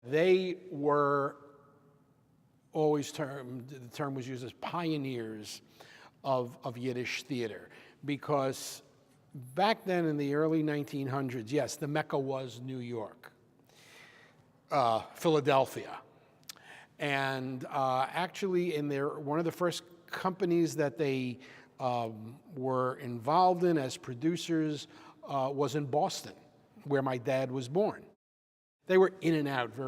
They were always the term was used as pioneers of Yiddish theater, because back then in the early 1900s, yes, the Mecca was New York, Philadelphia. And actually, one of the first companies that they were involved in as producers was in Boston, where my dad was born. They were in and out of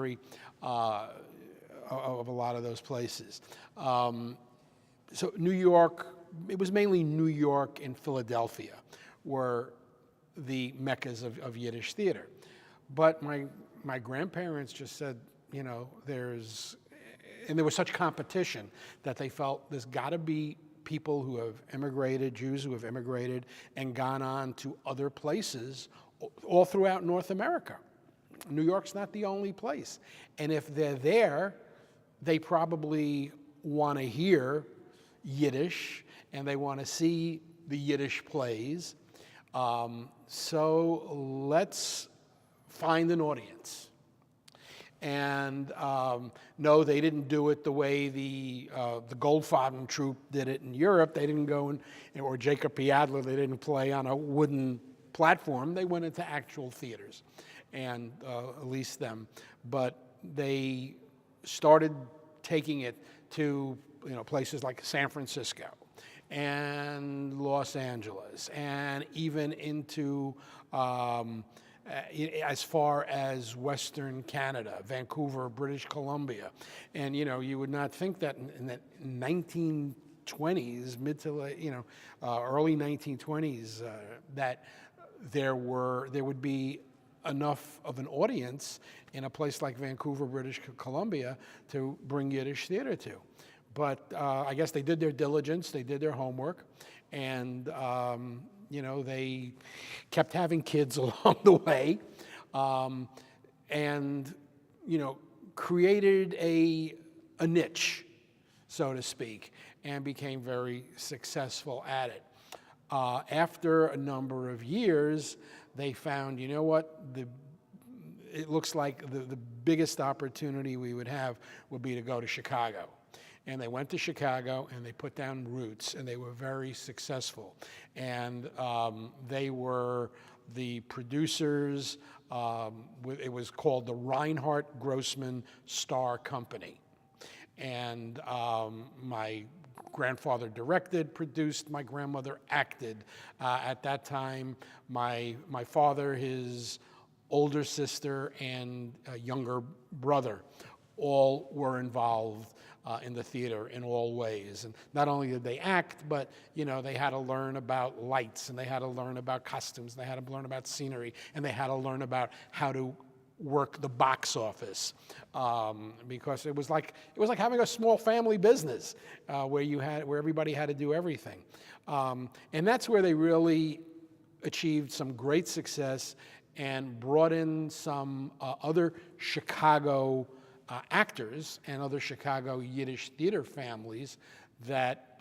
a lot of those places. So New York, it was mainly New York and Philadelphia were the Meccas of Yiddish theater. But my grandparents just said, you know, there was such competition that they felt there's got to be people who have immigrated, Jews who have immigrated and gone on to other places all throughout North America. New York's not the only place. And if they're there, they probably want to hear Yiddish and they want to see the Yiddish plays. So let's find an audience. And no, they didn't do it the way the Goldfaden troupe did it in Europe. They didn't go or Jacob P. Adler, they didn't play on a wooden platform. They went into actual theaters and leased them. But they started taking it to places like San Francisco and Los Angeles, and even into as far as Western Canada, Vancouver, British Columbia. And you would not think that in the 1920s, mid to late, early 1920s, that there would be enough of an audience in a place like Vancouver, British Columbia, to bring Yiddish theater to. But I guess they did their diligence, they did their homework, and they kept having kids along the way, and created a niche, so to speak, and became very successful at it. After a number of years, they found, it looks like the biggest opportunity we would have would be to go to Chicago. And they went to Chicago and they put down roots, and they were very successful. And they were the producers. It was called the Reinhardt Grossman Star Company. And my grandfather directed, produced, my grandmother acted. At that time, my father, his older sister, and a younger brother all were involved in the theater in all ways. And not only did they act, but they had to learn about lights, and they had to learn about costumes, and they had to learn about scenery, and they had to learn about how to work the box office, because it was like having a small family business where everybody had to do everything, and that's where they really achieved some great success and brought in some other Chicago actors and other Chicago Yiddish theater families that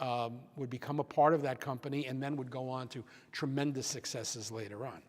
would become a part of that company and then would go on to tremendous successes later on.